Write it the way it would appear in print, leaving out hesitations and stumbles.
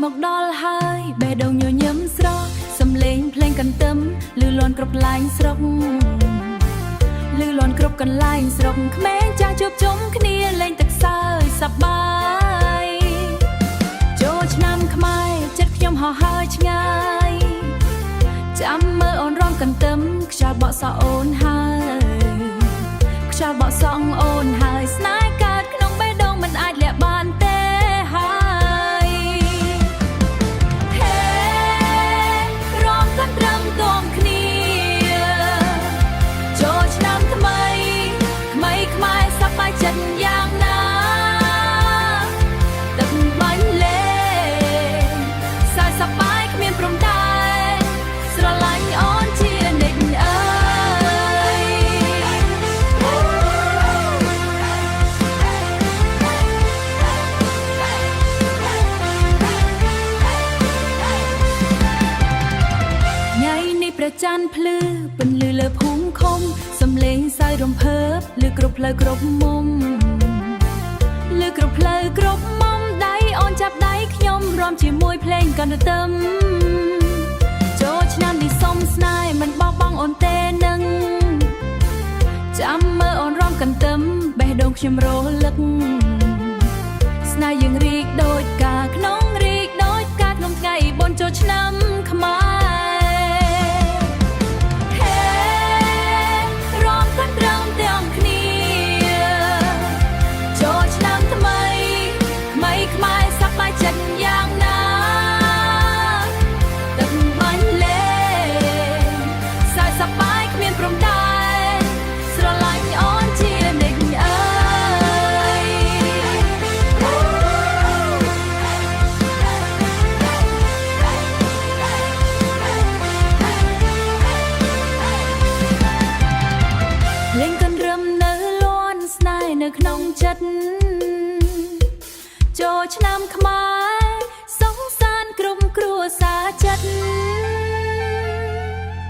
មកដល់ហើយបេះដូងញញឹមស្រស់សំលេងភ្លេងកន្ទឹមលឺលាន់គ្រប់កន្លែងស្រុកលឺលាន់គ្រប់កន្លែងស្រុកក្មេងចាស់ជួបជុំគ្នាលេងទឹកសើចសប្បាយចូលឆ្នាំខ្មែរចិត្តខ្ញុំហោះហើរឆ្ងាយចាំមើលអូនរំកន្ទឹមខ្យល់បក់សក់អូនហើយខ្យល់បក់សក់អូនហើយស្នេហ៍កើតក្នុងបេះដូងមិនអាចលាក់បានទេហើយហេរំកាន់ត្រឹមទងគ្នាចូលឆ្នាំថ្មីថ្មីខ្មែរសប្បាយចិត្តយ៉ាងណាទឹកបាញ់លេងសើចសប្បាយគ្មានព្រំដែនស្រឡាញ់អូនជានិច្ចអើយថ្ងៃនេះព្រះច័ន្ទភ្លឺពន្លឺលើភូមិឃុំសំឡេងសើចរំភើបលើគ្រប់ផ្លូវគ្រប់មុំលើគ្រប់ផ្លូវគ្រប់មុំដៃអូនចាប់ដៃខ្ញុំរំជាមួយភ្លេងកន្ទឹមចូលឆ្នាំនេះសុំស្នេហ៍មិនបោះបង់អូនទេនឹងចាំមើលអូនរំកន្ទឹមបេះដូងខ្ញុំរលឹកស្នេហ៍យើងរីកដូចការក្នុងរីកដូចការក្នុងថ្ងៃបុណ្យចូលឆ្នាំខ្មែរហេរំកាន់ត្រឹមទាំងគ្នាចូលឆ្នាំថ្មីថ្មីខ្មែរសប្បាយចិត្តយ៉ាងណាទឹកបាញ់លេងសើចសប្បាយគ្មានព្រំដែនស្រឡាញ់អូនជានិច្ចអើយលេងកន្រឹមនៅលាន់ស្នេហ៍នៅក្នុងចិត្តចូលឆ្នាំខ្មែរ